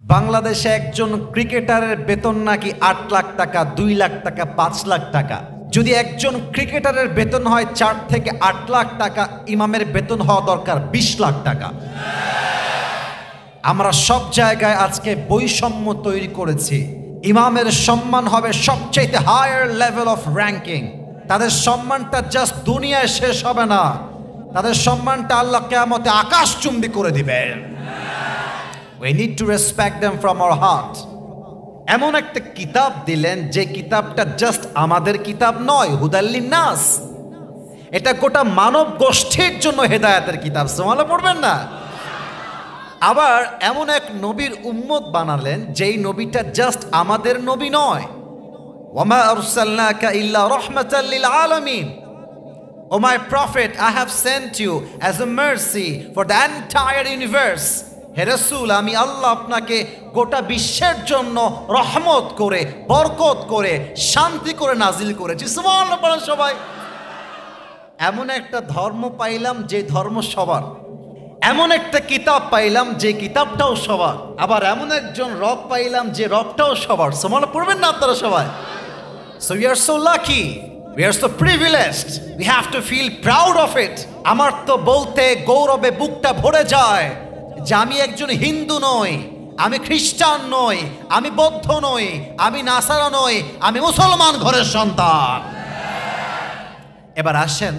বাংলাদেশে একজন ক্রিকেটারের বেতন নাকি ৮ লাখ টাকা, ২ লাখ টাকা, ৫ লাখ টাকা। যদি একজন ক্রিকেটারের বেতন হয় ৪ থেকে ৮ লাখ টাকা, ইমামের বেতন হওয়া দরকার ২০ লাখ টাকা। আমরা সব জায়গায় আজকে বৈষম্য তৈরি করেছি। ইমামের সম্মান হবে সবচেয়ে হায়ার লেভেল অফ র্যাঙ্কিং। তাদের সম্মানটা জাস্ট দুনিয়ায় শেষ হবে না, তাদের সম্মানটা আল্লাহ কিয়ামতে আকাশচুম্বী করে দিবেন। We need to respect them from our heart. এমন একটা কিতাব দিলেন যে কিতাবটা জাস্ট আমাদের কিতাব নয়, হুদাল্লিন নাস। এটা গোটা মানব গোষ্ঠীর জন্য হেদায়েতের কিতাব। সুবহানাল্লাহ পড়বেন না? আবার এমন এক নবীর উম্মত বানালেন যেই নবীটা জাস্ট আমাদের নবী নয়। ওয়ামা আরসালনাকা ইল্লা রাহমাতাল লিল আলামিন। O my prophet, I have sent you as a mercy for the entire universe. হে রাসূল, আমি আল্লাহ আপনাকে গোটা বিশ্বের জন্য রহমত করে, বরকত করে, শান্তি করে নাজিল করেছি। সুবহানাল্লাহ বলেন সবাই। এমন একটা ধর্ম পাইলাম যে ধর্ম সবার, এমন একটা কিতাব পাইলাম যে কিতাবটাও সবার, আবার এমন একজন রব পাইলাম যে রবটাও সবার। সুবহানাল্লাহ পড়বেন না আপনারা সবাই? So we are so lucky, we are so privileged, we have to feel proud of it. আমার তো বলতে গৌরবে বুকটা ভরে যায় যে আমি একজন হিন্দু নই, আমি খ্রিস্টান নই, আমি বৌদ্ধ নই, আমি নাসারা নই, আমি মুসলমান ঘরের সন্তান। এবার আসেন,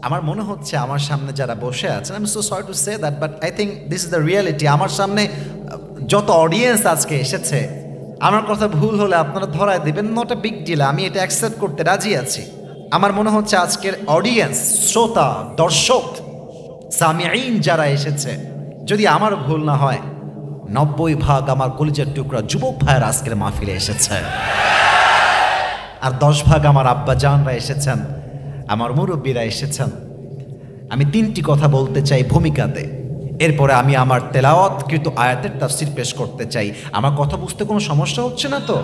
আমার মনে হচ্ছে আমার সামনে যারা বসে আছেন, আমি so sorry to say that, but I think this is the reality. আমার সামনে যত অডিয়েন্স আজকে এসেছে, আমার কথা ভুল হলে আপনারা ধরায় দিবেন, নট এ বিগ ডিল, আমি এটা অ্যাকসেপ্ট করতে রাজি আছি। আমার মনে হচ্ছে আজকের অডিয়েন্স, শ্রোতা, দর্শক, সামিঈন যারা এসেছে, যদি আমার ভুল না হয় 90% আমার কলিজার টুকরা যুবক ভাইয়ের আজকের মাহফিলে এসেছে, আর 10% আমার আব্বাজানরা এসেছেন, আমার মুরব্বীরা এসেছেন। আমি 3টি কথা বলতে চাই ভূমিকাতে, এরপরে আমি আমার তেলাওয়াতকৃত আয়াতের তাফসীর পেশ করতে চাই। আমার কথা বুঝতে কোনো সমস্যা হচ্ছে না তো?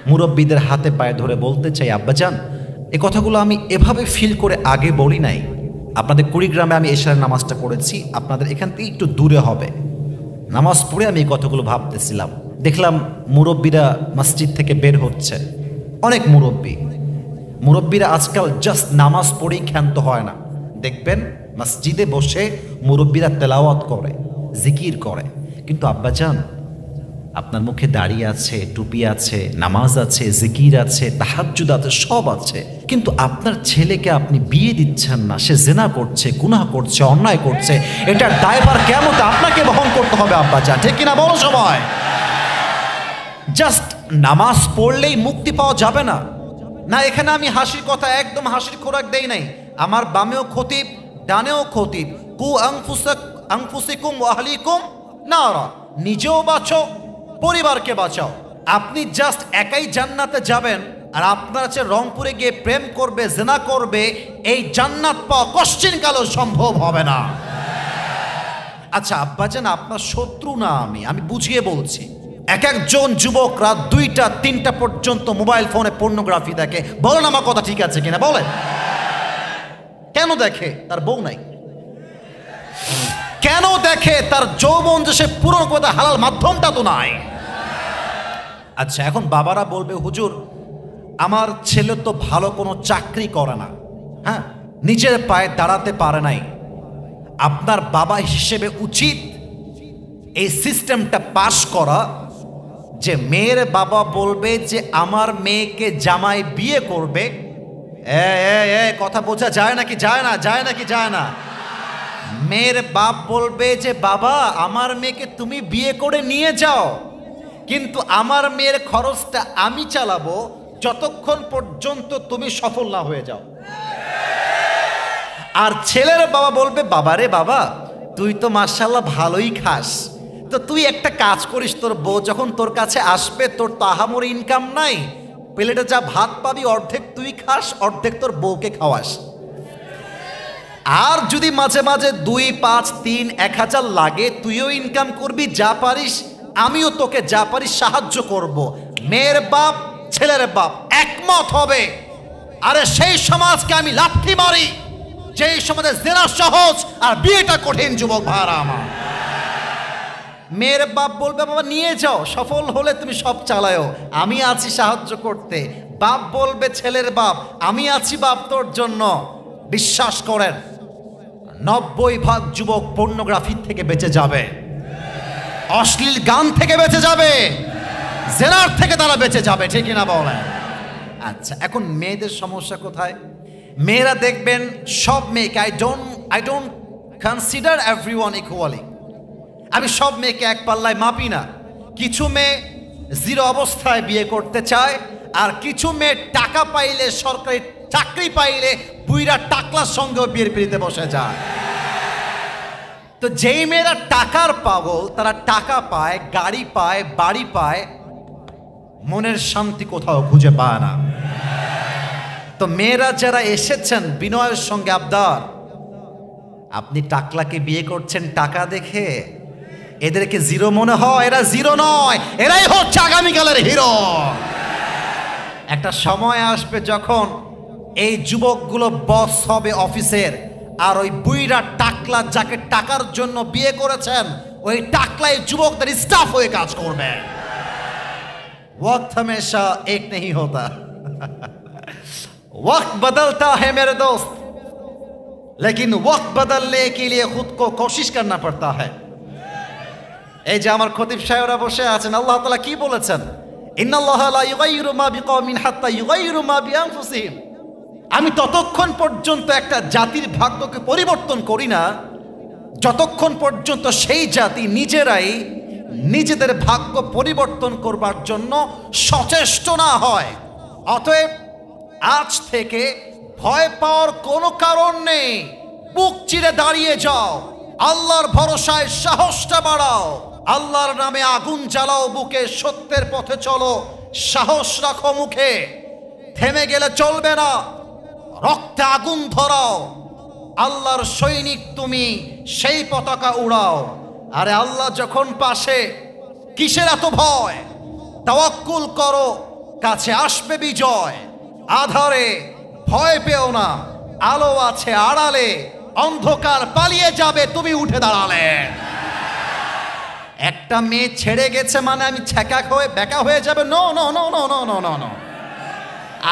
মুরব্বীদের হাতে পায়ে ধরে বলতে চাই, আব্বাজান এই কথাগুলো আমি এভাবে ফিল করে আগে বলি নাই। আপনাদের কুড়িগ্রামে আমি এশারের নামাজটা পড়েছি, আপনাদের এখান থেকে একটু দূরে হবে। নামাজ পড়ে আমি এই কথাগুলো ভাবতেছিলাম, দেখলাম মুরব্বীরা মসজিদ থেকে বের হচ্ছে, অনেক মুরব্বীরা আজকাল জাস্ট নামাজ পড়েই ক্ষান্ত হয় না। দেখবেন মসজিদে বসে মুরব্বীরা তেলাওয়াত করে, জিকির করে। কিন্তু আব্বাজান, আপনার মুখে দাড়ি আছে, টুপি আছে, নামাজ আছে, জিকির আছে, তাহাজ্জুদ আছে, সব আছে, কিন্তু আপনার ছেলেকে আপনি বিয়ে দিচ্ছেন না, সে জিনা করছে, গুনাহ করছে, অন্যায় করছে, এটার দায়ভার কিয়ামতে আপনাকে বহন করতে হবে আব্বাজান, ঠিক কিনা বলো সবাই? জাস্ট নামাজ পড়লেই মুক্তি পাওয়া যাবে না। না, এখানে আমি হাসির কথা, একদম হাসির খোরাক দেই নাই। আমার বামেও খতিব, ডানেও খতিব। কু আনফুসিকুম ওয়া আহলিকুম নারা, নিজেও বাঁচো, পরিবারকে বাঁচাও। আপনি জাস্ট একাই জান্নাতে যাবেন, আর আপনার কাছে রংপুরে গিয়ে প্রেম করবে, জিনা করবে, এই জান্নাত পাওয়া কশ্চিনকালও সম্ভব হবে না। আচ্ছা আব্বাজান, আপনার শত্রু না আমি বুঝিয়ে বলছি। এক একজন যুবক রাত 2টা 3টা পর্যন্ত মোবাইল ফোনে পর্নোগ্রাফি দেখে। বলেন আমার কথা ঠিক আছে কিনা বলেন? কেন দেখে? তার বউ নাই। কেন দেখে? তার যৌবন যে সে পূরণ করতে হালাল মাধ্যমটা তো নাই। আচ্ছা, এখন বাবারা বলবে, হুজুর আমার ছেলে তো ভালো কোনো চাকরি করে না, হ্যাঁ, নিজের পায়ে দাঁড়াতে পারে নাই। আপনার বাবা হিসেবে উচিত এই সিস্টেমটা পাশ করা যে মেয়ের বাবা বলবে যে আমার মেয়েকে জামাই বিয়ে করবে। কথা বোঝা যায় নাকি যায় না? যায় নাকি যায় না? মেয়ের বাপ বলবে যে বাবা আমার মেয়েকে তুমি বিয়ে করে নিয়ে যাও, কিন্তু আমার মেয়ের খরচটা আমি চালাবো যতক্ষণ পর্যন্ত তুমি সফল না হয়ে যাও। আর ছেলের বাবা বলবে, বাবারে বাবা তুই তো মাশাআল্লাহ ভালোই খাস, তো তুই একটা কাজ করিস, তোর বউ যখন তোর কাছে আসবে, তোর তো আহামর ইনকাম নাই, প্লেটে যা ভাত পাবি অর্ধেক তুই খাস, অর্ধেক তোর বউকে খাওয়াস। আর যদি মাঝে মাঝে 2, 5, 3, 1000 লাগে, তুইও ইনকাম করবি, যা পারিস আমিও তোকে যা পারিস সাহায্য করব। মেয়ের বাপ ছেলের বাপ একমত হবে। আরে সেই সমাজকে আমি লাথি মারি যেই সমাজে জিনা সহজ আর বিয়েটা কঠিন। যুবক ভাইরা আমার, মেয়ের বাপ বলবে বাবা নিয়ে যাও, সফল হলে তুমি সব চালাও, আমি আছি সাহায্য করতে। বাপ বলবে ছেলের বাপ, আমি আছি বাপ তোর জন্য। বিশ্বাস করেন 90% যুবক পর্নোগ্রাফি থেকে বেঁচে যাবে, অশ্লীল গান থেকে বেঁচে যাবে, জেনার থেকে তারা বেঁচে যাবে, ঠিক কিনা বলেন? আচ্ছা, এখন মেয়েদের সমস্যা কোথায়? মেয়েরা দেখবেন সব মেয়েকে, I don't consider everyone equally, আমি সব মেয়েকে এক পাল্লায় মাপি না। কিছু মেয়ে জিরো অবস্থায় বিয়ে করতে চায়, আর কিছু মেয়ে টাকা পাইলে, সরকারি চাকরি পাইলে বুইরা টাকলার সঙ্গেও বিয়ের পিড়িতে বসে যায়। তো যেই মেয়েরা টাকার পাগল, তারা টাকা পায়, গাড়ি পায়, বাড়ি পায়, মনের শান্তি কোথাও খুঁজে পায় না। তো মেয়েরা যারা এসেছেন বিনয়ের সঙ্গে আবদার, আপনি টাকলাকে বিয়ে করছেন টাকা দেখে, এদেরকে জিরো মনে হয়? এরা জিরো নয়, এরাই হচ্ছে আগামীকালের হিরো। একটা সময় আসবে যখন এই যুবকগুলো বস হবে অফিসের, আর ওই বুইরা টাকলা যাকে টাকার জন্য বিয়ে করেছেন, ওই টাকলাই যুবকদের স্টাফ হয়ে কাজ করবে। वक्त हमेशा एक नहीं होता, वक्त बदलता है मेरे दोस्त, लेकिन वक्त बदलने के लिए खुद को कोशिश करना पड़ता है। এই যে আমার খতিব সাহেবরা বসে আছেন, আল্লাহ তাআলা কি বলেছেন? ইন্নাল্লাহা লা ইউগাইয়িরু মা বিকওমিন হাত্তা ইউগাইয়িরু মা বিআনফুসিহিম। আমি ততক্ষণ পর্যন্ত একটা জাতির ভাগ্যকে পরিবর্তন করি না যতক্ষণ পর্যন্ত সেই জাতি নিজেরাই নিজেদের ভাগ্য পরিবর্তন করবার জন্য সচেষ্ট না হয়। অতএব আজ থেকে ভয় পাওয়ার কোনো কারণ নেই, বুক চিরে দাঁড়িয়ে যাও, আল্লাহর ভরসায় সাহসটা বাড়াও, আল্লাহর নামে আগুন জ্বালাও বুকে, সত্যের পথে চলো, সাহস রাখো মুখে, থেমে গেলে চলবে না, রক্তে আগুন ধরাও, আল্লাহর সৈনিক তুমি, সেই পতাকা উড়াও। আরে আল্লাহ যখন পাশে, কিসের এত ভয়? তাওয়াক্কুল করো, কাছে আসবে বিজয়। আধারে ভয় পেও না, আলো আছে আড়ালে, অন্ধকার পালিয়ে যাবে তুমি উঠে দাঁড়ালে। একটা মেয়ে ছেড়ে গেছে মানে আমি ছ্যাঁকা হয়ে বেকা হয়ে যাবে? No no no no no no no no.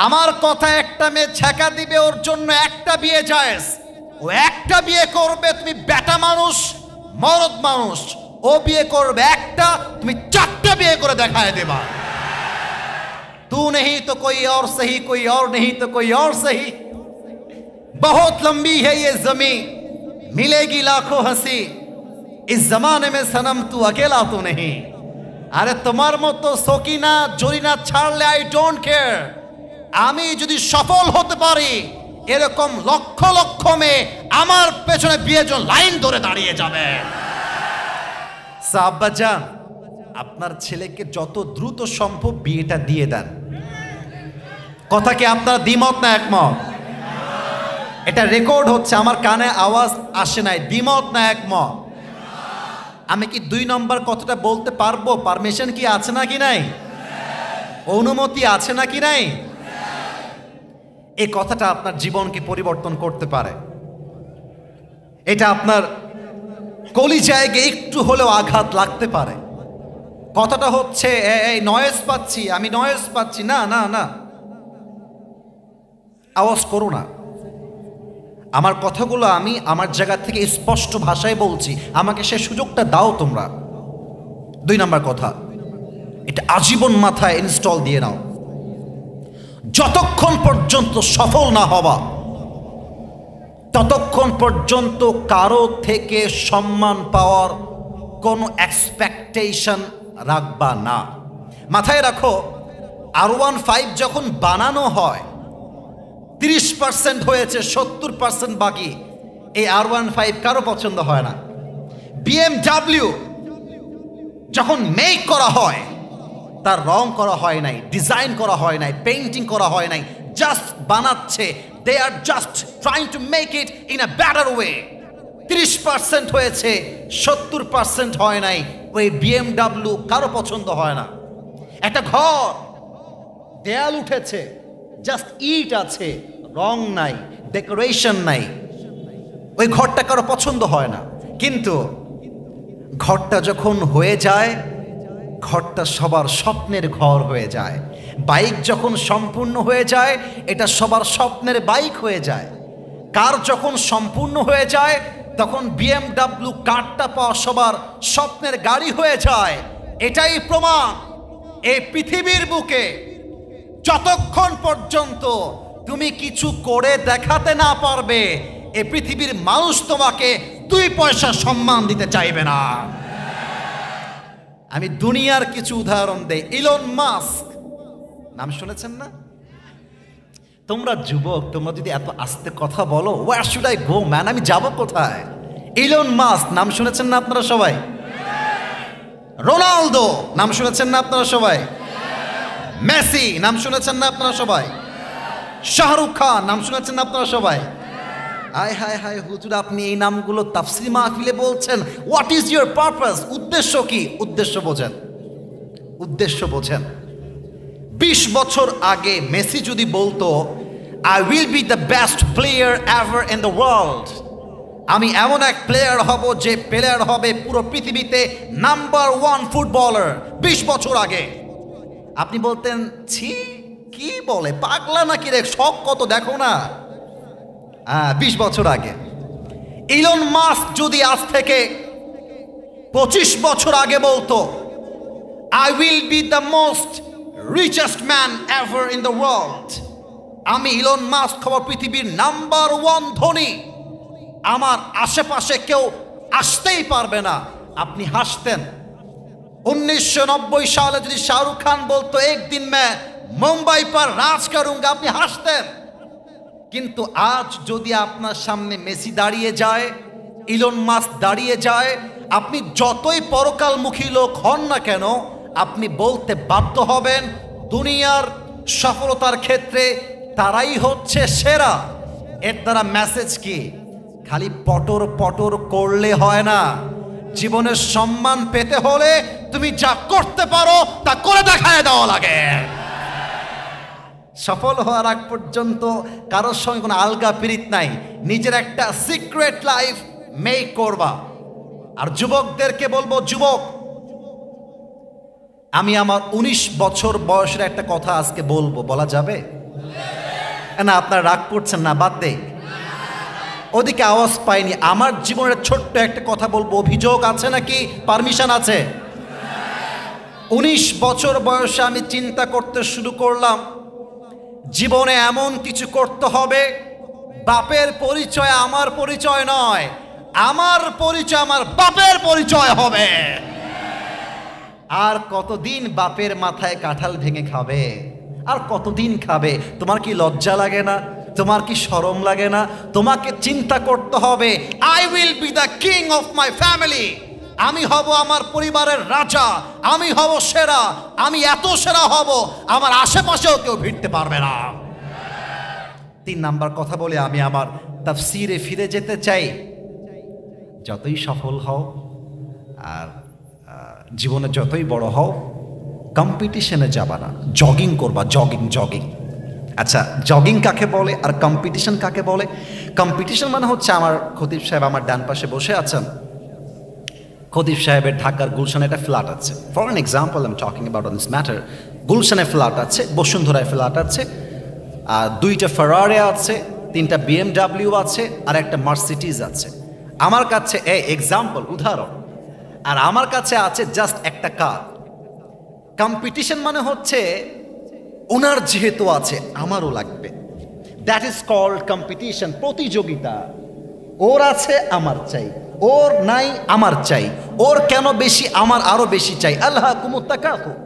আমার কথা, একটা মেয়ে ছ্যাঁকা দিবে, ওর জন্য একটা বিয়ে জায়েজ। ও একটা বিয়ে করবে, তুমি বেটা মানুষ, মরদ মানুষ, ও বিয়ে করবে একটা, তুমি চারটা বিয়ে করে দেখায় দেবা। तू नहीं तो कोई और सही, कोई और नहीं तो कोई और सही, बहुत लंबी है ये जमीन, मिलेगी लाखों हंसी, इस जमाने में सनम तू अकेला तो नहीं। अरे तुम्हार मतो सकिना जरिना ছাড়লে আই ডোন্ট কেয়ার, আমি যদি সফল হতে পারি, এরকম লক্ষ লক্ষ মেয়ে আমার পেছনে বিয়ের জন্য লাইন ধরে দাঁড়িয়ে যাবে। সাহাবাজান, আপনার ছেলেকে যত দ্রুত সম্ভব বিয়েটা দিয়ে দেন। কথা কি আপনার দ্বিমত না একমত? এটা রেকর্ড হচ্ছে, আমার কানে আওয়াজ আসে নাই। দ্বিমত না একমত? আমি কি 2 নম্বর কথাটা বলতে পারবো? পারমিশন কি আছে নাকি নাই? অনুমতি আছে নাকি নাই? এই কথাটা আপনার জীবনকে পরিবর্তন করতে পারে। এটা আপনার কলিজায় একটু হলেও আঘাত লাগতে পারে। কথাটা হচ্ছে এই নয়েজ পাচ্ছি, আমি নয়েজ পাচ্ছি, না না না, আওয়াজ করো না। আমার কথাগুলো আমি আমার জায়গা থেকে স্পষ্ট ভাষায় বলছি, আমাকে সে সুযোগটা দাও তোমরা। 2 নম্বর কথা, এটা আজীবন মাথায় ইনস্টল দিয়ে নাও। যতক্ষণ পর্যন্ত সফল না হবা, ততক্ষণ পর্যন্ত কারো থেকে সম্মান পাওয়ার কোনো এক্সপেকটেশন রাখবা না। মাথায় রাখো, R15 যখন বানানো হয় 30% হয়েছে, 70% বাকি। এই R15 কারো পছন্দ হয় না। BMW যখন মেক করা হয়, তার রং করা হয় নাই, ডিজাইন করা হয় নাই, পেইন্টিং করা হয় নাই, জাস্ট বানাচ্ছে। They are just trying to make it in a better way. 30% হয়েছে, 70% হয় নাই। ওই BMW কারো পছন্দ হয় না। একটা ঘর, দেয়াল উঠেছে, জাস্ট ইট আছে, রং নাই, ডেকোরেশন নাই, ওই ঘরটা কারো পছন্দ হয় না। কিন্তু ঘরটা যখন হয়ে যায়, ঘরটা সবার স্বপ্নের ঘর হয়ে যায়। বাইক যখন সম্পূর্ণ হয়ে যায়, এটা সবার স্বপ্নের বাইক হয়ে যায়। কার যখন সম্পূর্ণ হয়ে যায়, তখন BMW কারটা পাওয়া সবার স্বপ্নের গাড়ি হয়ে যায়। এটাই প্রমাণ, এই পৃথিবীর বুকে যতক্ষণ পর্যন্ত তুমি কিছু করে দেখাতে না পারবে, এই পৃথিবীর মানুষ তোমাকে 2 পয়সা সম্মান দিতে চাইবে না। আমি দুনিয়ার কিছু উদাহরণ দেই। ইলন মাস্ক নাম শুনেছেন না? তোমরা যুবক, তোমরা যদি এত আস্তে কথা বলো, where should I go man, আমি যাব কোথায়? ইলন মাস্ক নাম শুনেছেন না আপনারা সবাই? রোনালদো নাম শুনেছেন না আপনারা সবাই? মেসি নাম শুনেছেন না আপনারা সবাই? শাহরুখ খান নাম শুনেছেন না আপনারা সবাই? হায় হায় হায় হুজুর, আপনি এই নামগুলো তাফসীর মাহফিলে বলছেন। What is your purpose? উদ্দেশ্য কি? উদ্দেশ্য বোঝেন, উদ্দেশ্য বোঝেন। 20 বছর আগে মেসি যদি বলতো, I will be the best player ever in the world, আমি এমন এক প্লেয়ার হব যে প্লেয়ার হবে পুরো পৃথিবীতে নাম্বার 1 ফুটবলার, 20 বছর আগে, আপনি বলতেন ছি, কি বলে, পাগলা নাকি রে, শখ কত দেখো না। 20 বছর আগে। ইলন মাস্ক যদি আজ থেকে 25 বছর আগে বলতো, I will be the most richest man ever in the world, আমি ইলন মাস্ক হব পৃথিবীর নাম্বার 1 ধনী, আমার আশেপাশে কেউ আসতেই পারবে না, আপনি হাসতেন। 1990 সালে যদি শাহরুখ খান বলতো, একদিন मैं মুম্বাই पर রাজ করুঙ্গা, আপনি হাসতেন। কিন্তু আজ যদি আপনার সামনে মেসি দাঁড়িয়ে যায়, ইলন মাস্ক দাঁড়িয়ে যায়, আপনি যতই পরকালমুখী লোক হন না কেন, আপনি বলতে বাধ্য হবেন দুনিয়ার সফলতার ক্ষেত্রে তারাই হচ্ছে সেরা। এর দ্বারা মেসেজ কি? খালি পটর পটর করলে হয় না, জীবনের সম্মান পেতে হলে তুমি যা করতে পারো তা করে দেখায় দেওয়া লাগে। সফল হওয়ার আগ পর্যন্ত কারোর সঙ্গে কোনো আলগা পিরিত নাই, নিজের একটা সিক্রেট লাইফ মেক করবা। আর যুবকদেরকে বলবো, যুবক, আমি আমার 19 বছর বয়সের একটা কথা আজকে বলবো, বলা যাবে না? আপনারা রাগ করছেন না, বাদ দে, ওদিকে আওয়াজ পাইনি। আমার জীবনের ছোট্ট একটা কথা বলবো, অভিযোগ আছে নাকি পারমিশন আছে? 19 বছর বয়সে আমি চিন্তা করতে শুরু করলাম, জীবনে এমন কিছু করতে হবে, বাপের পরিচয় আমার পরিচয় নয়, আমার পরিচয় আমার বাপের পরিচয় হবে। আর কতদিন বাপের মাথায় কাঁঠাল ভেঙে খাবে? আর কতদিন খাবে? তোমার কি লজ্জা লাগে না? তোমার কি শরম লাগে না? তোমাকে চিন্তা করতে হবে, I will be the king of my family, আমি হব আমার পরিবারের রাজা, আমি হব সেরা, আমি এত সেরা হব আমার আশেপাশেও কেউ ভিড়তে পারবে না। 3 নাম্বার কথা বলে আমি আমার তাফসীরে ফিরে যেতে চাই। যতই সফল হও আর জীবনে যতই বড় হও, কম্পিটিশনে যাবা না, জগিং করবা, জগিং জগিং। আচ্ছা, জগিং কাকে বলে আর কম্পিটিশন কাকে বলে? কম্পিটিশন মানে হচ্ছে, আমার খতিব সাহেব আমার ডান পাশে বসে আছেন, খতিব সাহেবের ঢাকার গুলশানে একটা ফ্ল্যাট আছে। For an example I am talking about on this matter. গুলশানে ফ্ল্যাট আছে, বসুন্ধরায় ফ্ল্যাট আছে, 2টা ফেরারি আছে, 3টা BMW আছে, আর একটা মার্সিডিজ আছে। আমার কাছে এক্সাম্পল, উদাহরণ, আর আমার কাছে আছে জাস্ট একটা কার। কম্পিটিশন মানে হচ্ছে, ওনার যেহেতু আছে আমারও লাগবে, দ্যাট ইজ কল্ড কম্পিটিশন, প্রতিযোগিতা। ওর আছে আমার চাই, ওর নাই আমার চাই, ওর কেন বেশি আমার আরো বেশি চাই। আল্লাহকুমুত তাকাসুর,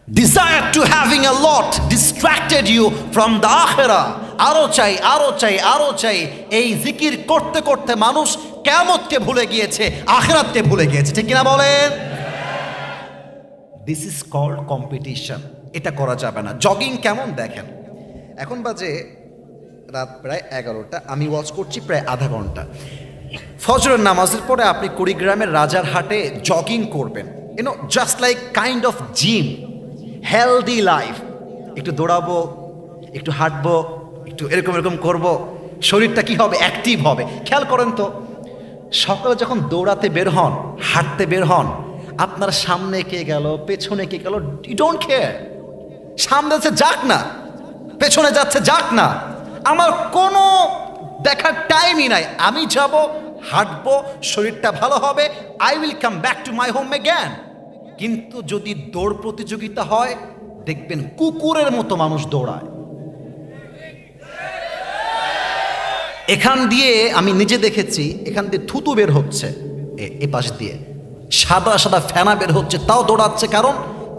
desire to having a lot distracted you from the akhirah। আরো চাই, আরো চাই, আরো চাই, এই জিকির করতে করতে মানুষ কিয়ামতকে ভুলে গিয়েছে, আখিরাতকে ভুলে গিয়েছে, ঠিক কিনা বলেন? This is called competition. এটা করা যাবে না। জগিং কেমন দেখেন, এখন বাজে রাত প্রায় 11টা, আমি ওয়াচ করছি প্রায় আধা ঘন্টা। ফজরের নামাজের পরে আপনি কুড়িগ্রামের রাজারহাটে জগিং করবেন, you know, just like kind of gym, healthy life. একটু দৌড়াবো, একটু হাঁটবো, একটু এরকম এরকম করবো, শরীরটা কি হবে, অ্যাক্টিভ হবে। খেয়াল করেন তো, সকালে যখন দৌড়াতে বের হন, হাঁটতে বের হন, আপনার সামনে কে গেল, পেছনে কে গেল, ইউ ডোন্ট কেয়ার। সামনে যাচ্ছে যাক না, পেছনে যাচ্ছে যাক না, আমার কোনো দেখার টাইমই নাই। আমি যাব, হাঁটবো, শরীরটা ভালো হবে, I will come back to my home again. কিন্তু যদি দৌড় প্রতিযোগিতা হয়, দেখবেন কুকুরের মতো মানুষ দৌড়ায়। এখান দিয়ে আমি নিজে দেখেছি, এখান দিয়ে থুতু বের হচ্ছে, এ পাশ দিয়ে সাদা সাদা ফেনা বের হচ্ছে, তাও দৌড়াচ্ছে। কারণ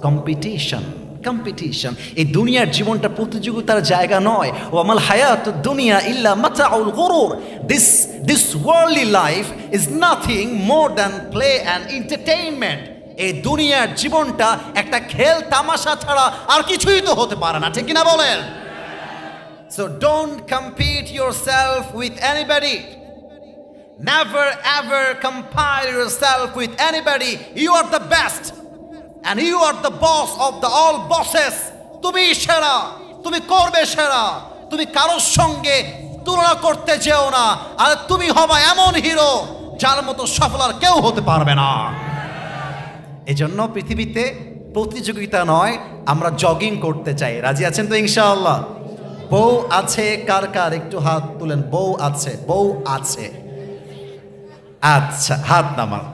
কম্পিটিশন, কম্পিটিশন। এই দুনিয়ার জীবনটা প্রতিযোগিতার জায়গা নয়। ও আমাল হায়াত দুনিয়া ইল্লা মাতাউল গুরুর। This worldly life is nothing more than play and entertainment. এই দুনিয়ার জীবনটা একটা খেল তামাশা ছাড়া আর কিছুই তো হতে পারে না, ঠিক কিনা বলেন? So don't compete yourself with anybody. Never ever compare yourself with anybody. You are the best and you are the boss of the all bosses. তুমি সেরা, তুমি করবে সেরা। তুমি কারোর সঙ্গে তুলনা করতে যেও না। আর তুমি হবে এমন হিরো যার মতো সফল আর কেউ হতে পারবে না। এজন্য পৃথিবীতে প্রতিযোগিতা নয়, আমরা জগিং করতে চাই। রাজি আছেন তো ইনশাআল্লাহ? বউ আছে কার কার একটু হাত তুলেন। বউ আছে, বউ আছে, আচ্ছা হাত নামান।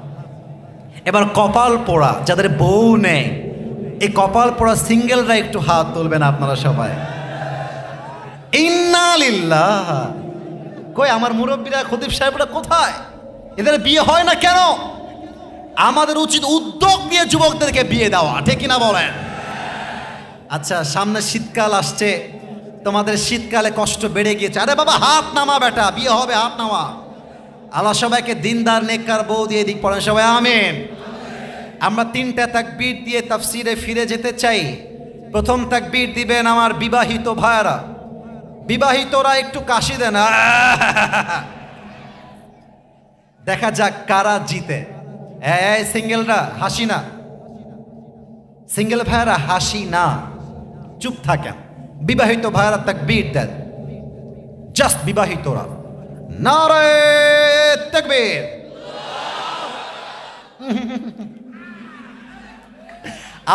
এবার কপাল পোড়া যাদের বউ নেই, এই কপাল পোড়া সিঙ্গেলরা একটু হাত তুলবেন আপনারা সবাই। ইন্না লিল্লাহ। কই আমার মুরব্বীরা, খতিব সাহেবরা কোথায়? এদের বিয়ে হয় না কেন? আমাদের উচিত উদ্যোগ নিয়ে যুবকদেরকে বিয়ে দেওয়া, ঠিক কিনা বলেন? আচ্ছা, সামনে শীতকাল আসছে, তোমাদের শীতকালে কষ্ট বেড়ে গিয়েছে। আরে বাবা হাত নামা বেটা, বিয়ে হবে, হাত নামা। আল্লাহ সবাইকে দিনদার নেককার বউ দিয়ে দিক, পড়েন সবাই আমিন। আমরা 3টা তাকবীর দিয়ে তাফসিরে ফিরে যেতে চাই। প্রথম তাকবীর দিবেন আমার বিবাহিত ভাইরা। বিবাহিতরা একটু কাশি দেন, দেখা যাক কারা জিতে। এই সিঙ্গেলরা হাসি না, সিঙ্গেল ভাইরা হাসি না, চুপ থাকেন। বিবাহিত ভাইরা তাকবীর দেন, জাস্ট বিবাহিতরা। নারে তাকবীর।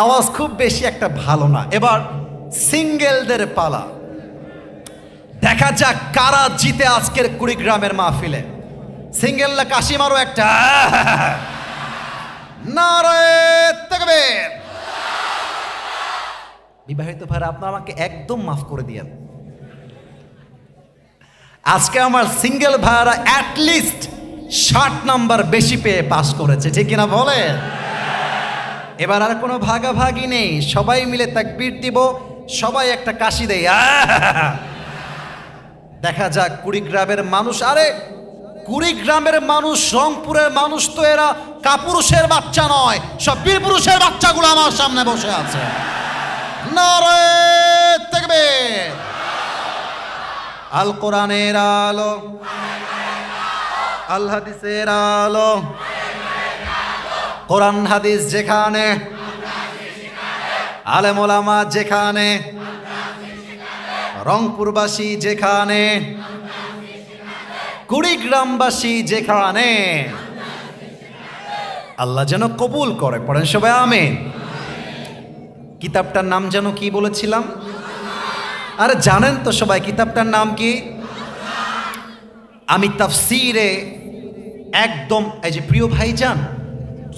আওয়াজ খুব বেশি একটা ভালো না। এবার সিঙ্গেলদের পালা, দেখা যাক কারা জিতে আজকের কুড়িগ্রামের মাহফিলে। সিঙ্গেলরা কাশি মারো একটা। নারে তাকবীর। বিবাহিত ভাইরা আপনারা আমাকে একদম মাফ করে দিয়েন। আজকে আমার সিঙ্গেল ভাইরা অ্যাটলিস্ট 60 নাম্বার বেশি পেয়ে পাস করেছে, ঠিক কিনা বলে? এবার আর কোনো ভাগাভাগি নেই, সবাই মিলে তাকবীর দিব, সবাই একটা কাশি দেয়। দেখা যাক কুড়িগ্রামের মানুষ। আরে কুড়িগ্রামের মানুষ, রংপুরের মানুষ তো এরা কাপুরুষের বাচ্চা নয়, সব বীরপুরুষের বাচ্চাগুলো আমার সামনে বসে আছে। নারে তাকবীর। আল কোরআনের আলো, আল হাদিসের আলো, কোরআন হাদিস যেখানে, আলেম ওলামা যেখানে, রংপুরবাসী যেখানে, কুড়িগ্রামবাসী যেখানে, আল্লাহ যেন কবুল করে। পড়েন সবাই আমিন। কিতাবটার নাম যেন কি বলেছিলাম? আরে জানেন তো সবাই কিতাবটার নাম কি? আমি তাফসিরে একদম, এই যে প্রিয় ভাইজান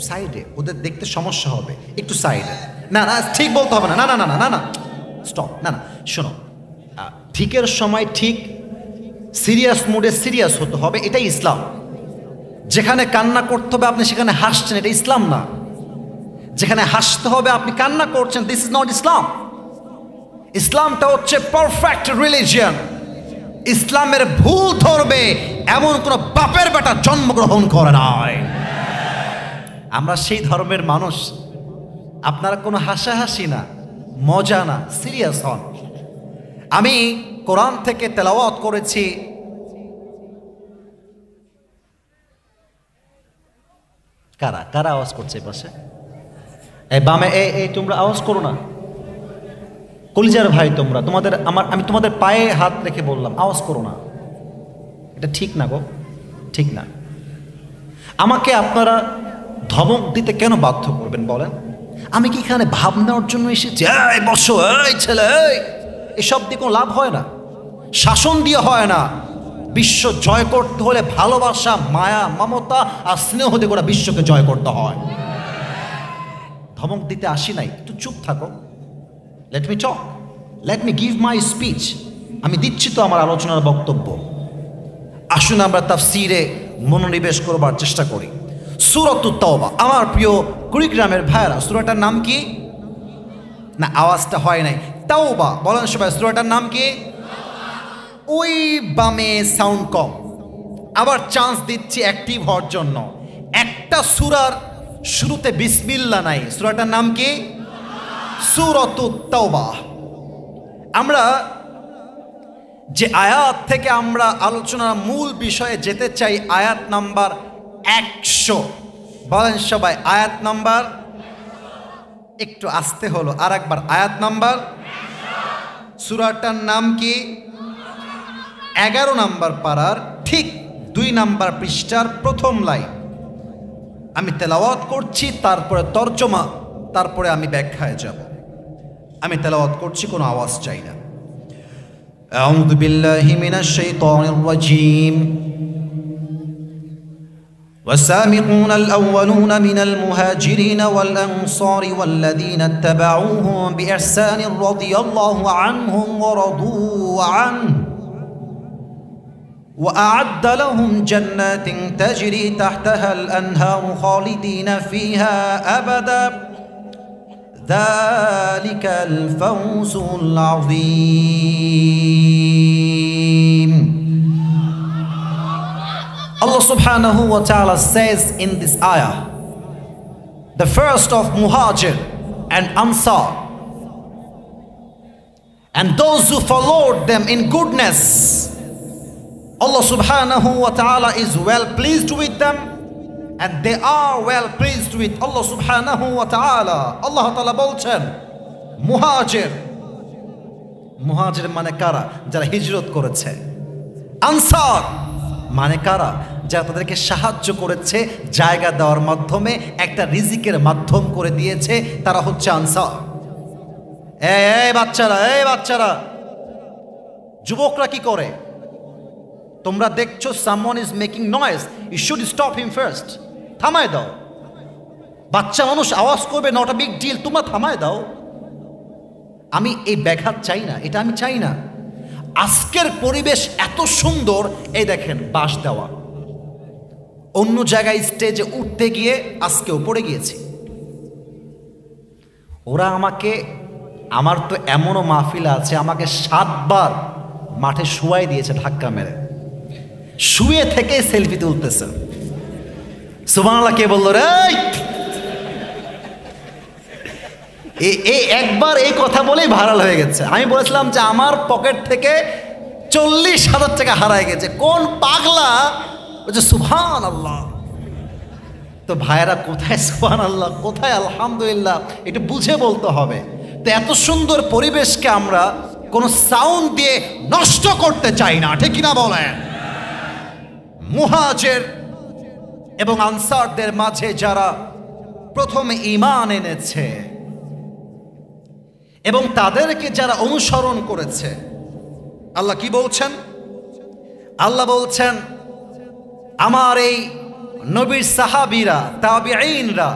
সাইডে, ওদের দেখতে সমস্যা হবে, একটু সাইডে। না না ঠিক বলতে হবে না, না না না না না স্টপ, না না শোনো, ঠিকের সময় ঠিক, সিরিয়াস মুডে সিরিয়াস হতে হবে, এটাই ইসলাম। যেখানে কান্না করতে হবে আপনি সেখানে হাসছেন, এটা ইসলাম না। যেখানে হাসতে হবে আপনি কান্না করছেন, দিস ইজ নট ইসলাম। ইসলামটা হচ্ছে পারফেক্ট রিলিজিয়ন। ইসলামের ভুল ধরবে এমন কোন বাপের বেটা জন্মগ্রহণ করে নাই। আমরা সেই ধর্মের মানুষ। আপনারা কোনো হাসাহাসি না, মজা না, সিরিয়াস হন। আমি কোরআন থেকে তেলাওয়াত করেছি। কারা কারা আওয়াজ করছে পাশে? এই বামে, এই তোমরা আওয়াজ করো না। কলিজার ভাই তোমরা, তোমাদের আমি তোমাদের পায়ে হাত রেখে বললাম আওয়াজ করো না, এটা ঠিক না গো, ঠিক না। আমাকে আপনারা ধমক দিতে কেন বাধ্য করবেন বলেন? আমি কি এখানে ভাব নেওয়ার জন্য এসেছি? এই বসো, এই ছেলে, এসব দিয়ে কোনো লাভ হয় না, শাসন দিয়ে হয় না। বিশ্ব জয় করতে হলে ভালোবাসা, মায়া, মমতা আর স্নেহ দিয়ে গোটা বিশ্বকে জয় করতে হয়। ধমক দিতে আসি নাই, একটু চুপ থাকো। Let me talk, let me give my speech. আমি দিচ্ছি তো আমার আলোচনার বক্তব্য। আসুন আমরা তাফসীরে মনোনিবেশ করবার চেষ্টা করি। সূরাতুত তাওবা, আমার প্রিয় কুড়িগ্রামের ভাইরা, সূরাটার নাম কি? না, আওয়াজটা হয় নাই। তাওবা বলেন সবাই, সূরাটার নাম কি? ওই বামে সাউন্ড কম। আবার চান্স দিচ্ছি অ্যাক্টিভ হওয়ার জন্য। একটা সূরার শুরুতে বিসমিল্লাহ নাই, সূরাটার নাম কি? সূরাতুত তাওবা। আমরা যে আয়াত থেকে আমরা আলোচনার মূল বিষয়ে যেতে চাই, আয়াত নাম্বার 100। বলেন সবাই, আয়াত নাম্বার, একটু আসতে হলো, আর একবার, আয়াত নাম্বার। সূরাটার নাম কি? 11 নাম্বার পারার ঠিক 2 নাম্বার পৃষ্ঠার প্রথম লাইন। আমি তেলাওয়াত করছি, তারপরে তর্জমা, তারপরে আমি ব্যাখ্যায় যাব। আমি তেলাওয়াত করছি, কোনো আওয়াজ চাই না। আউযু বিল্লাহি মিনাশ শাইতানির রাজীম। والسابقون الأولون من المهاجرين والأنصار والذين اتبعوهم بإحسان رضي الله عنهم ورضوا عنه وأعد لهم جنات تجري تحتها الأنهار خالدين فيها أبدا ذلك الفوز العظيم. Allah subhanahu wa ta'ala says in this ayah, the first of Muhajir and Ansar, and those who followed them in goodness, Allah subhanahu wa ta'ala is well pleased with them, and they are well pleased with Allah subhanahu wa ta'ala. Allah ta'ala বলছেন মুহাজির, মুহাজির মানে কারা? যারা হিজরত করেছে। Answer মানে কারা? যারা তাদেরকে সাহায্য করেছে, জায়গা দেওয়ার মাধ্যমে একটা রিজিকের মাধ্যম করে দিয়েছে, তারা হচ্ছে আনসার। এই বাচ্চারা, এই বাচ্চারা, যুবকরা কি করে? তোমরা দেখছো someone is making noise, you should stop him first. থামায় দাও। বাচ্চা মানুষ আওয়াজ করবে, নট আ বিগ ডিল, তোমরা থামায় দাও। আমি এই ব্যাঘাত চাই না, এটা আমি চাই না। আজকের পরিবেশ এত সুন্দর, এই দেখেন বাঁশ দেওয়া। অন্য জায়গায় স্টেজে উঠতে গিয়ে আজকেও পড়ে গিয়েছি। ওরা আমাকে, আমার তো এমনও মাহফিল আছে, আমাকে 7 বার মাঠে শুয়াই দিয়েছে ধাক্কা মেরে, শুয়ে থেকে সেলফি তুলতেছে। সুবহানাল্লাহ, কে বলল রে? এই একবার এই কথা বলেই ভাইরাল হয়ে গেছে। আমি বলেছিলাম যে আমার পকেট থেকে 40,000 টাকা হারায় গেছে। কোন পাগলা বলছে সুবহানাল্লাহ। তো ভাইরা, কোথায় সুবহানাল্লাহ, কোথায় আলহামদুলিল্লাহ, এটা বুঝে বলতে হবে। তো এত সুন্দর পরিবেশকে আমরা কোনো সাউন্ড দিয়ে নষ্ট করতে চাই না, ঠিক কিনা বলেন? মুহাজির এবং আনসারদের মাঝে যারা প্রথমে ঈমান এনেছে এবং তাদেরকে যারা অনুসরণ করেছে, আল্লাহ কি বলছেন? আল্লাহ বলছেন আমার এই নবীর সাহাবীরা, তাবিঈনরা,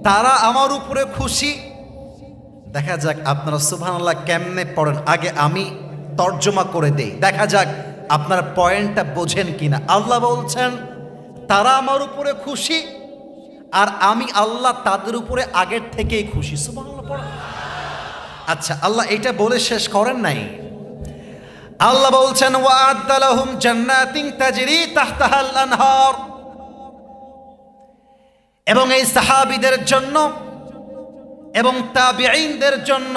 তারা আমার উপরে খুশি। দেখা যাক আপনারা সুবহানাল্লাহ কেমনে পড়েন, আগে আমি তর্জমা করে দেই, দেখা যাক আপনার পয়েন্টটা বোঝেন কিনা। আল্লাহ বলছেন তারা আমার উপরে খুশি, আর আমি আল্লাহ তাদের উপরে আগের থেকেই খুশি। সুবহানাল্লাহ পড়েন। আচ্ছা, আল্লাহ এটা বলে শেষ করেন নাই। আল্লাহ বলছেন ওয়া'আদ্দা লাহুম জান্নাতিন তাজরি তাহতাহাল আনহার, এবং এই সাহাবীদের জন্য এবং তাবিঈনদের জন্য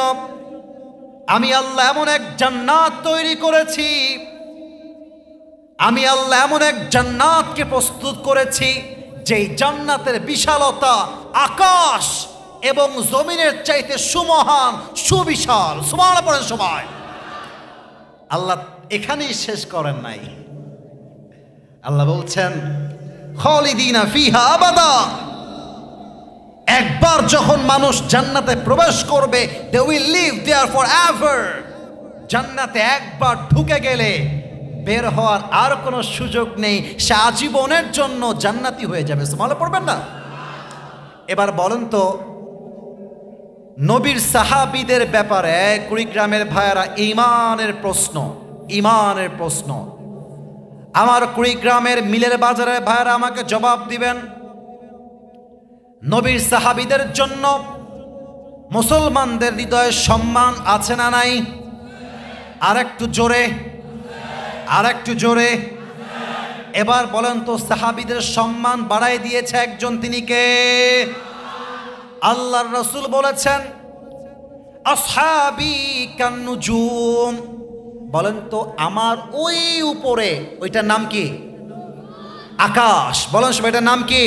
আমি আল্লাহ এমন এক জান্নাত তৈরি করেছি, আমি আল্লাহ এমন এক জান্নাতকে প্রস্তুত করেছি যেই জান্নাতের বিশালতা আকাশ এবং জমিনের চাইতে সুমহান, সুবিশাল। সুবহানাল্লাহ পড়েন সবাই। আল্লাহ এখানেই শেষ করেন নাই। আল্লাহ বলছেন খালিদিনা ফিহা আবাদা। একবার যখন মানুষ জান্নাতে প্রবেশ করবে, they will live there forever। জান্নাতে একবার ঢুকে গেলে বের হওয়ার আর কোনো সুযোগ নেই, সে আজীবনের জন্য জান্নাতি হয়ে যাবে। সুবহানাল্লাহ পড়বেন না? এবার বলেন তো, নবীর সাহাবীদের ব্যাপারে কুড়িগ্রামের ভাইয়ারা ইমানের প্রশ্ন আমার কুড়িগ্রামের মিলের বাজারের ভাইয়ারা আমাকে জবাব দিবেন। নবীর সাহাবীদের জন্য মুসলমানদের হৃদয়ে সম্মান আছে না নাই? আর একটু জোরে। এবার বলেন তো, সাহাবীদের সম্মান বাড়াই দিয়েছে একজন, তিনি কে? আল্লাহর রাসূল বলেছেন আসহাবি কান্নুজুম। বলেন তো, আমার ওই উপরে, ওইটার নাম কি? আকাশ। বলেন সবাই, এটার নাম কি?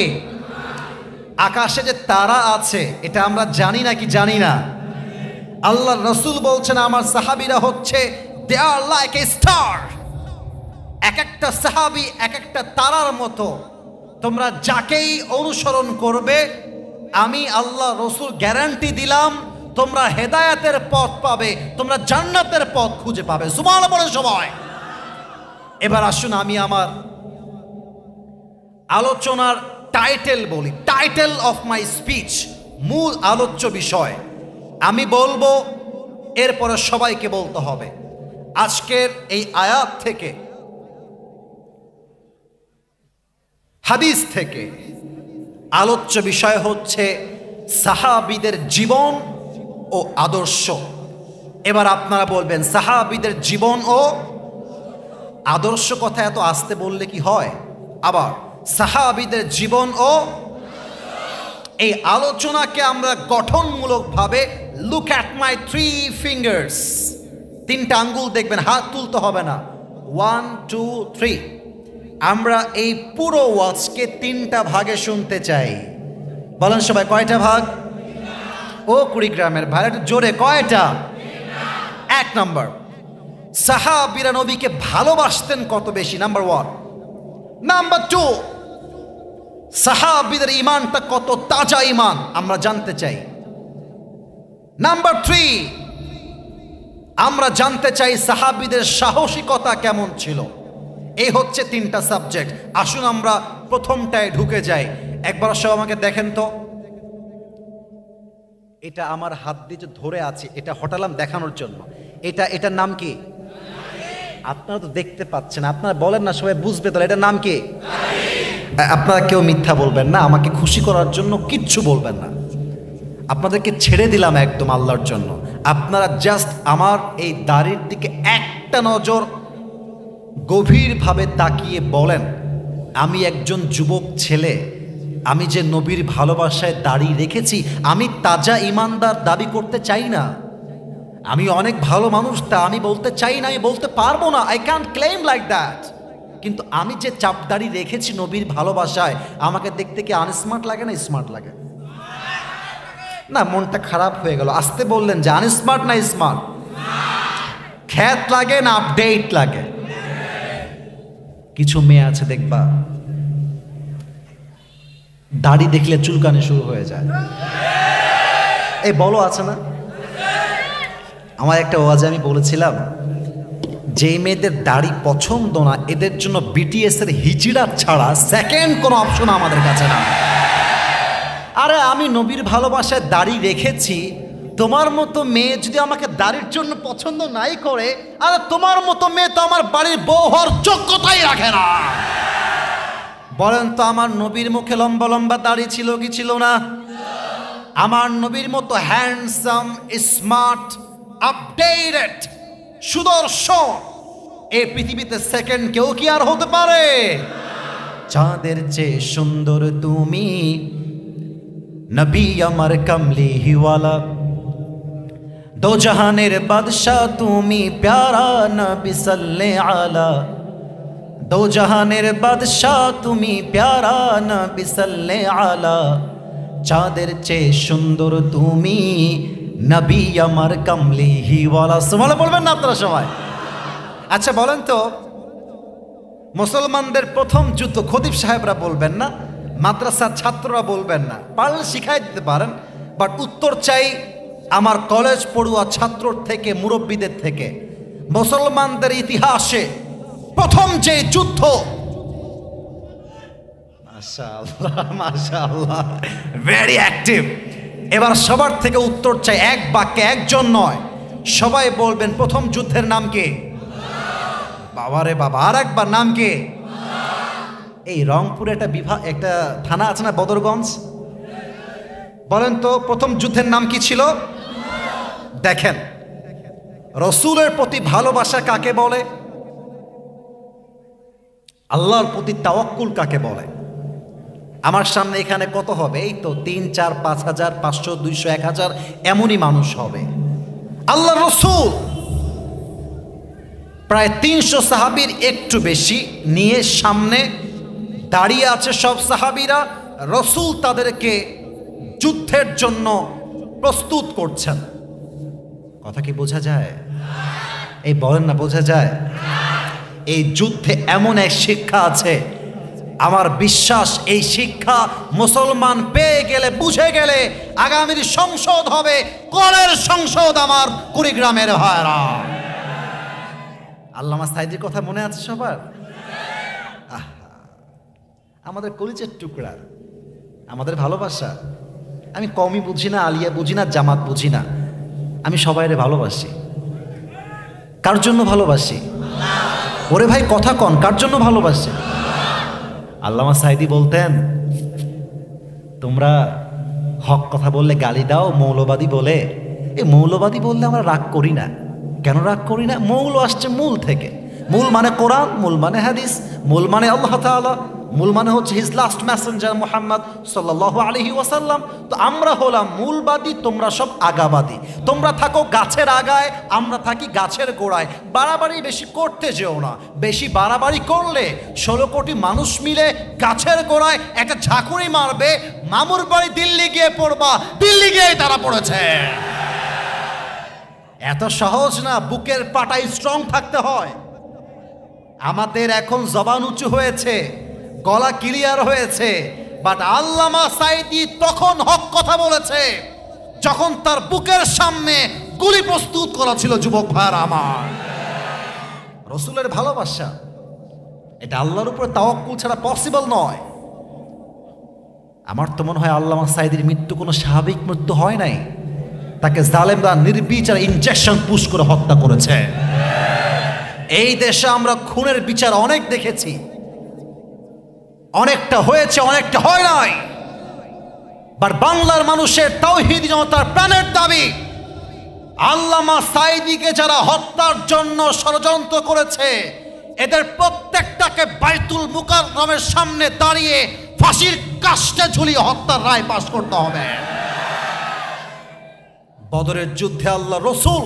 আকাশে যে তারা আছে, এটা আমরা জানি না কি জানি না? আল্লাহর রাসূল বলছেন আমার সাহাবীরা হচ্ছে দে আর লাইক এ স্টার। এক একটা সাহাবী এক একটা তারার মতো। তোমরা যাকেই অনুসরণ করবে, আমি আল্লাহ রাসূল গ্যারান্টি দিলাম তোমরা হেদায়েতের পথ পাবে, তোমরা জান্নাতের পথ খুঁজে পাবে। সুবহানাল্লাহ বলে সবাই। এবার আসুন আমি আমার আলোচনার টাইটেল বলি, টাইটেল অফ মাই স্পিচ, মূল আলোচ্য বিষয় আমি বলবো, এরপরে সবাইকে বলতে হবে। আজকের এই আয়াত থেকে, হাদিস থেকে আলোচ্য বিষয় হচ্ছে সাহাবীদের জীবন ও আদর্শ। এবার আপনারা বলবেন সাহাবীদের জীবন ও আদর্শ কথা এত আস্তে বললে কি হয়? আবার সাহাবীদের জীবন ও, এই আলোচনাকে আমরা গঠনমূলকভাবে লুক অ্যাট মাই 3 ফিঙ্গার্স, 3টা আঙ্গুল দেখবেন, হাত তুলতে হবে না। 1 2 3। আমরা এই পুরো ওয়াজকে 3টা ভাগে শুনতে চাই। বলেন সবাই, কয়টা ভাগ? ও কুড়িগ্রামের ভাই, একটু জোরে, কয়টা? 1 নম্বর, সাহাবীরা নবীকে ভালোবাসতেন কত বেশি, নাম্বার 1। নাম্বার 2, সাহাবীদের ঈমানটা কত তাজা ঈমান আমরা জানতে চাই। নাম্বার 3, আমরা জানতে চাই সাহাবীদের সাহসিকতা কেমন ছিল। এই হচ্ছে 3টা সাবজেক্ট। আসুন আমরা প্রথমটায় ঢুকে যাই। একবার সব আমাকে দেখেন তো, এটা আমার হাত দিয়ে ধরে আছে, এটা হটালাম দেখানোর জন্য। এটার নাম কি? আপনারা তো দেখতে পাচ্ছেন, আপনারা বলেন না, সবাই বুঝবে তাহলে এটার নাম কি? আপনারা কেউ মিথ্যা বলবেন না, আমাকে খুশি করার জন্য কিচ্ছু বলবেন না। আপনাদেরকে ছেড়ে দিলাম একদম আল্লাহর জন্য। আপনারা জাস্ট আমার এই দাড়ির দিকে একটা নজর গভীরভাবে তাকিয়ে বলেন, আমি একজন যুবক ছেলে, আমি যে নবীর ভালোবাসায় দাড়ি রেখেছি, আমি তাজা ইমানদার দাবি করতে চাই না। আমি অনেক ভালো মানুষ, তা আমি বলতে চাই না, আমি বলতে পারবো না, I can't claim like that. কিন্তু আমি যে চাপ দাড়ি রেখেছি নবীর ভালোবাসায়, আমাকে দেখতে কি আনস্মার্ট লাগে না স্মার্ট লাগে? না, মনটা খারাপ হয়ে গেল। আসতে বললেন যে আনস্মার্ট না স্মার্ট? খ্যাত লাগে না আপডেট লাগে? কিছু মেয়ে আছে দেখবা, দাড়ি দেখলে চুলকানি শুরু হয়ে যায়। এই বলো, আছে না? আমার একটা ওয়াজে আমি বলেছিলাম, যে মেয়েদের দাড়ি পছন্দ না, এদের জন্য বিটিএস এর হিজড়া ছাড়া সেকেন্ড কোনো অপশন আমাদের কাছে না। আরে আমি নবীর ভালোবাসায় দাড়ি রেখেছি, তোমার মতো মেয়ে যদি আমাকে দাড়ির জন্য পছন্দ নাই করে, আরে তোমার মতো মেয়ে তো আমার বাড়ির বউ হওয়ার যোগ্যতাই রাখে না। বলেন তো, আমার নবীর মুখে লম্বা লম্বা দাড়ি ছিল কি ছিল না? আমার নবীর মতো হ্যান্ডসাম, স্মার্ট, আপডেটেড, সুদর্শন এই পৃথিবীতে সেকেন্ড কেউ কি আর হতে পারে? চাঁদের চেয়ে সুন্দর তুমি, নবী আমার কমলি হিওয়ালা, দো জাহানের বাদশাহ তুমি, প্যারা নবী সাল্লে আলা, দো জাহানের বাদশাহ তুমি, প্যারা নবী সাল্লে আলা, চাঁদের চেয়ে সুন্দর তুমি, নবী আমার কমলি হিওয়ালা। সুবহানাল্লাহ বলবেন না আপনারা সবাই? আচ্ছা বলেন তো, মুসলমানদের প্রথম যুদ্ধ খতিব সাহেবরা বলবেন না, মাদ্রাসার ছাত্ররা বলবেন না, পারলে শিখাই দিতে পারেন, বাট উত্তর চাই আমার কলেজ পড়ুয়া ছাত্রর থেকে, মুরব্বীদের থেকে। মুসলমানদের ইতিহাসে প্রথম যে যুদ্ধ, মাশাআল্লাহ মাশাআল্লাহ, ভেরি অ্যাক্টিভ। এবার সবার থেকে উত্তর চাই, এক বাক্যে, একজন নয়, সবাই বলবেন প্রথম যুদ্ধের নাম কি? বাবারে বাবা, আর একবার নাম কি? এই রংপুরে একটা বিভাগ, একটা থানা আছে না, বদরগঞ্জ, বলেন তো প্রথম যুদ্ধের নাম কি ছিল? দেখেন, রসুলের প্রতি ভালোবাসা কাকে বলে? আল্লাহর প্রতি তাওয়াক্কুল কাকে বলে? আমার সামনে এখানে কত হবে? এই তো 3, 4, 5 হাজার, 500, 200, 1000 এমনই মানুষ হবে। আল্লাহ রসুল প্রায় 300 সাহাবীর একটু বেশি নিয়ে সামনে দাঁড়িয়ে আছে সব সাহাবীরা। রসুল তাদেরকে যুদ্ধের জন্য প্রস্তুত করছেন। কথা কি বোঝা যায়? এই বলেন না, বোঝা যায়? এই যুদ্ধে এমন এক শিক্ষা আছে, আমার বিশ্বাস এই শিক্ষা মুসলমান পেয়ে গেলে, বুঝে গেলে আগামীর সংসদ হবে কলের সংসদ আমার কুড়িগ্রামের ভাইরা। আল্লামা সাইদির কথা মনে আছে সবার? আমাদের কলিজের টুকরা, আমাদের ভালোবাসা। আমি কমই বুঝি না, আলিয়া বুঝি না, জামাত বুঝি না, আমি সবাইরে ভালোবাসি। কার জন্য ভালোবাসি? ওরে ভাই কথা কন, কার জন্য ভালোবাসি? আল্লামা সাইদি বলতেন, তোমরা হক কথা বললে গালি দাও মৌলবাদী বলে। এই মৌলবাদী বললে আমরা রাগ করি না। কেন রাগ করি না? মৌল আসছে মূল থেকে। মূল মানে কোরআন, মূল মানে হাদিস, মূল মানে আল্লাহ তাআলা, মূল মানে হচ্ছে হিজ লাস্ট মেসেঞ্জার মুহাম্মদ সাল্লাল্লাহু আলাইহি ওয়াসাল্লাম। তো আমরা হলাম মূলবাদী, তোমরা সব আগাবাদী। তোমরা থাকো গাছের আগায়, আমরা থাকি গাছের গোড়ায়। বাড়াবাড়ি বেশি করতে যেও না, বেশি বাড়াবাড়ি করলে 16 কোটি মানুষ মিলে গাছের গোড়ায় একটা ঝাঁকুনি মারবে, মামুর বাড়ি দিল্লি গিয়ে পড়বা, দিল্লি গিয়ে তারা পড়েছে। এত সহজ না, বুকের পাটায় স্ট্রং থাকতে হয়। আমাদের এখন জবান উঁচু হয়েছে, গলা ক্লিয়ার হয়েছে, বাট আল্লামা সাইদি তখন হক কথা বলেছে যখন তার বুকের সামনে গুলি প্রস্তুত করা ছিল। যুবক ভাইরা আমার, রসুলের ভালোবাসা এটা আল্লাহর উপর তাওয়াক্কুল ছাড়া পসিবল নয়। আমার তো মনে হয় আল্লামা সাইদির মৃত্যু কোনো স্বাভাবিক মৃত্যু হয় নাই, তাকে জালেমরা নির্বিচার ইনজেকশন পুশ করে হত্যা করেছে। এই দেশে আমরা খুনের বিচার অনেক দেখেছি, অনেকটা হয়েছে, অনেকটা হয় নাই। বাট বাংলার মানুষের তাওহীদি জনতার প্রাণের দাবি, আল্লামা সাইদিকে যারা হত্যার জন্য ষড়যন্ত্র করেছে, এদের প্রত্যেকটাকে বাইতুল মুকাররমের সামনে দাঁড়িয়ে ফাঁসির কাস্টে ঝুলিয়ে হত্যার রায় পাশ করতে হবে। বদরের যুদ্ধে আল্লাহ রসুল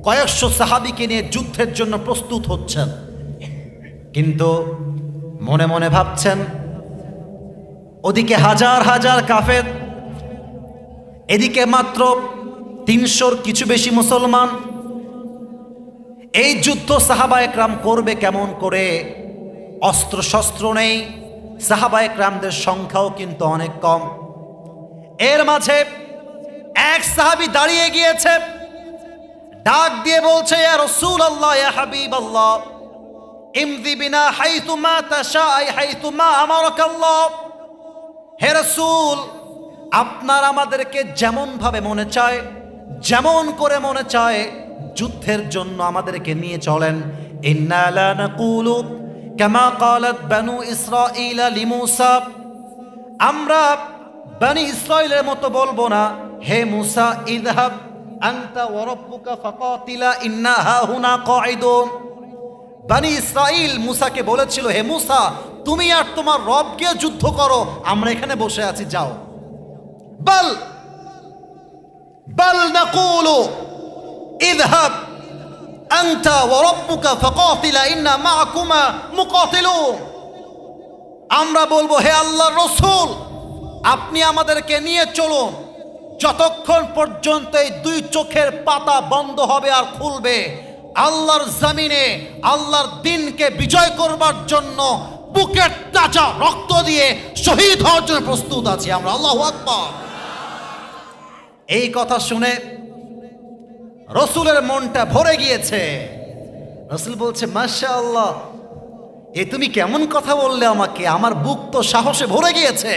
কয়েকশো সাহাবীকে নিয়ে যুদ্ধের জন্য প্রস্তুত হচ্ছেন, কিন্তু মনে মনে ভাবছেন ওদিকে হাজার হাজার কাফের, এদিকে মাত্র 300-র কিছু বেশি মুসলমান। এই যুদ্ধ সাহাবা একরাম করবে কেমন করে? অস্ত্র শস্ত্র নেই, সাহাবা একরামদের সংখ্যাও কিন্তু অনেক কম। এর মাঝে এক সাহাবী দাঁড়িয়ে গিয়েছে, ডাক দিয়ে বলছে, ইয়া রাসূলুল্লাহ, ইয়া হাবিবাল্লাহ, ইমদি বিনা হাইতুমা তাশাই হাইতুমা আমারাকাল্লাহ। হে রাসূল, আপনার আমাদেরকে যেমন ভাবে মনে চায়, যেমন করে মনে চায় যুদ্ধের জন্য আমাদেরকে নিয়ে চলেন। ইন্না লা নাকুলু কামা ক্বালাত বানু ইসরাঈল লিমূসা, আমরা বনি ইসরাঈলের মতো বলবো না, হে মূসা ইযহাব আনতা ওয়া রাব্বুকা ফাকাতিলা ইন্না হাহুনা কাঈদুন। বনি ইসরাঈল মূসাকে বলেছিল, হে মূসা, তুমি আর তোমার রব গিয়ে যুদ্ধ করো, আমরা এখানে বসে আছি, যাও। বাল নাকুলু ইযহাব আনতা ওয়া রাব্বুকা ফাকাতিলা ইন্না মাআকুমা মুকাতিলুন। আমরা বলবো, হে আল্লাহর রাসূল, আপনি আমাদেরকে নিয়ে চলুন, যতক্ষণ পর্যন্ত এই দুই চোখের পাতা বন্ধ হবে আর খুলবে আল্লাহর জমিনে আল্লাহর দিনকে বিজয় করবার জন্য বুকের তাজা রক্ত দিয়ে শহীদ হওয়ার জন্য প্রস্তুত আছি আমরা। আল্লাহু আকবার। এই কথা শুনে রসুলের মনটা ভরে গিয়েছে। রসুল বলছে, মাশাআল্লাহ, এ তুমি কেমন কথা বললে আমাকে, আমার বুক তো সাহসে ভরে গিয়েছে।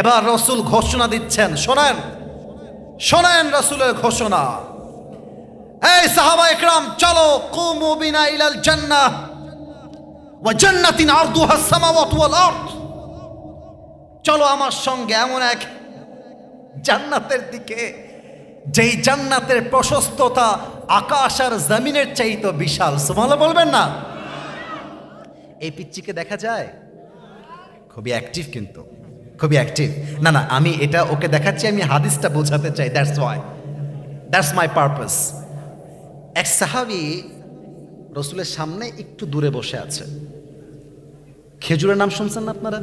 এবার রসুল ঘোষণা দিচ্ছেন, শোনেন শোনেন রসুলের ঘোষণা। এই সাহাবা ইকরাম, চলো, কুমু বিনা ইলাল জান্নাহ ওয়া জান্নাতিন আরদুহা আস-সামাওয়াতু ওয়াল আরদ। চলো আমার সঙ্গে এমন এক জান্নাতের দিকে, যেই জান্নাতের প্রশস্ততা আকাশ আর জমিনের চাইতে বিশাল। সুবহানাল্লাহ বলবেন না? এই পিচ্চিকে দেখা যায়, খুবই অ্যাক্টিভ, কিন্তু খুবই অ্যাক্টিভ। না না, আমি এটা ওকে দেখাচ্ছি, আমি হাদিসটা বোঝাতে চাই, দ্যাটস মাই পারপাস। এক সাহাবী রসুলের সামনে একটু দূরে বসে আছে। খেজুরের নাম শুনছেন না আপনারা?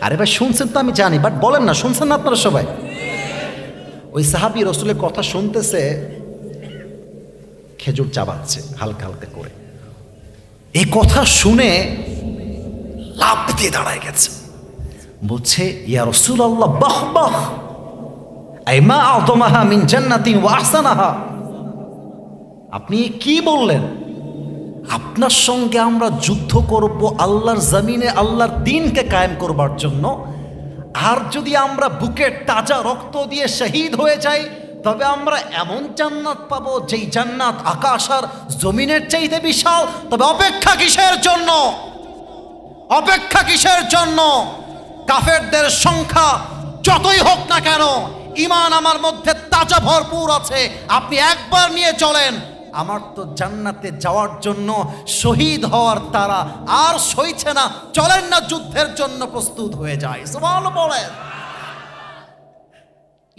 আরে ভাই, শুনছেন তো আমি জানি, বাট বলেন না, শুনছেন না আপনারা সবাই? ওই সাহাবী রসুলের কথা শুনতেছে, খেজুর চাবাচ্ছে হালকা হালকা করে। এই কথা শুনে লাফ দিয়ে দাঁড়ায় গেছে, বলছে, ইয়া রাসূলুল্লাহ, বাহ বাহ, আই মা আ'যামাহা মিন জান্নাতিন ওয়া আহসানাহা। আপনি কি বললেন? আপনার সঙ্গে আমরা যুদ্ধ করব আল্লাহর জমিনে আল্লাহর দ্বীনকে কায়েম করবার জন্য, আর যদি আমরা বুকের তাজা রক্ত দিয়ে শহীদ হয়ে যাই, তবে আমরা এমন জান্নাত পাবো যেই জান্নাত আকাশ আর জমিনের চাইতে বিশাল। তবে অপেক্ষা কিসের জন্য? অপেক্ষা কিসের জন্য? কাফেরদের সংখ্যা যতই হোক না কেন, ঈমান আমার মধ্যে তাজা ভরপুর আছে। আপনি একবার নিয়ে চলেন, আমার তো জান্নাতে যাওয়ার জন্য শহীদ হওয়ার তারা আর সইছে না। চলেন না, যুদ্ধের জন্য প্রস্তুত হয়ে যায়। সুবহানাল্লাহ বলেন।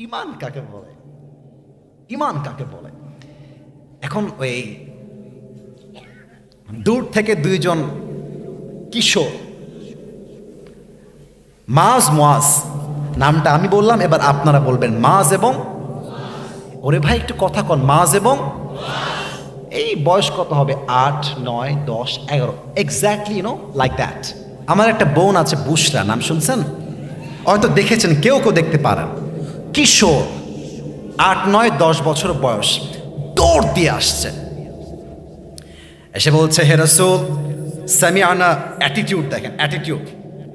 ঈমান কাকে বলে? ঈমান কাকে বলে? এখন ওই দূর থেকে দুইজন কিশোর, মাজ মুআজ, নামটা আমি বললাম, এবার আপনারা বলবেন মাজ এবং, ওরে ভাই একটু কথা কন, মাজ এবং, এই বয়স কত হবে? 8, 9, 10, 11, exactly, you know, like that. আমার একটা বোন আছে বুশরা, নাম শুনছেন? হয়তো দেখেছেন, কেউ কেউ দেখতে পারেন। কিশোর, 8, 9, 10 বছর বয়স, দৌড় দিয়ে আসছে, এসে বলছে, হে রাসূল, সামিআনা। অ্যাটিটিউড দেখেন, অ্যাটিটিউড।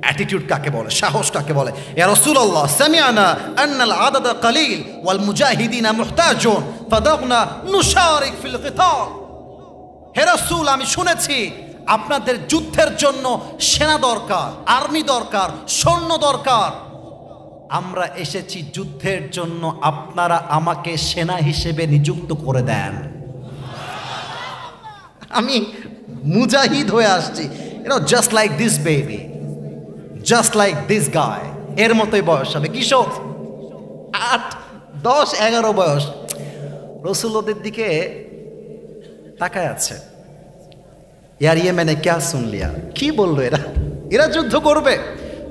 অ্যাটিটিউড কাকে বলে? সাহস কাকে বলে? ইয়া রাসূলুল্লাহ, সামিআনা আন্নাল আদাদ কালিল ওয়াল মুজাহিদিনা মুহতাজুন ফাদাগনা নুশারিক ফিল কিতাল। হে রাসূল, আমি শুনেছি আপনাদের যুদ্ধের জন্য সেনা দরকার, আর্মি দরকার, সৈন্য দরকার। আমরা এসেছি যুদ্ধের জন্য, আপনারা আমাকে সেনা হিসেবে নিযুক্ত করে দেন। আমি মুজাহিদ হয়ে আসছি, you know, just like this baby, just like this গায়। এর মতোই বয়স হবে, কিশোর, 8, 10, 11 বয়স। রসুল ওদের দিকে তাকায় আছে, ইয়ার ইয়ে মানে ক্যা শুন লিয়া, কি বললো এরা? এরা যুদ্ধ করবে?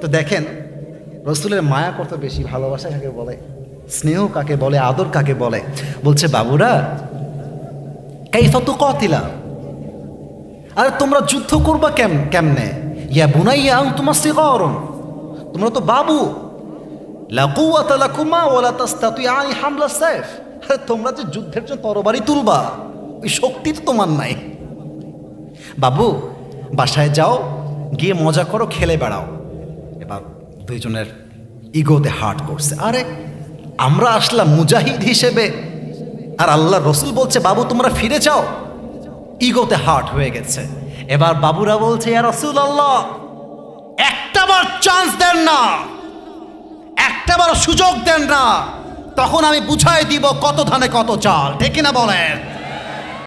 তো দেখেন রসুলের মায়া কত বেশি, ভালোবাসা কাকে বলে, স্নেহ কাকে বলে, আদর কাকে বলে। বলছে, বাবুরা, কাইফা তুকাতিলা, আর তোমরা যুদ্ধ করবা কেমনে? ইয়া বুনাইয়া আনতুমা সিগারুন, তোমরা তো বাবু। লা কুওয়াতা লাকুমা ওয়ালা তাস্তাতিআনি হামলা সাইফ, আরে তোমরা যে যুদ্ধের জন্য তরবারি তুলবা, ওই শক্তি তো তোমার নাই। বাবু, বাসায় যাও, গিয়ে মজা করো, খেলে বেড়াও। এবার দুইজনের ইগোতে হার্ট করছে, আরে আমরা আসলাম মুজাহিদ হিসেবে, আর আল্লাহ রসুল বলছে বাবু তোমরা ফিরে যাও। ইগোতে হার্ট হয়ে গেছে। এবার বাবুরা বলছে, ইয়া রাসূলুল্লাহ, একটাবার চান্স দেন না, একটাবার সুযোগ দেন না, তখন আমি বুঝাই দিব কত ধানে কত চাল। ঠিক কিনা বলেন?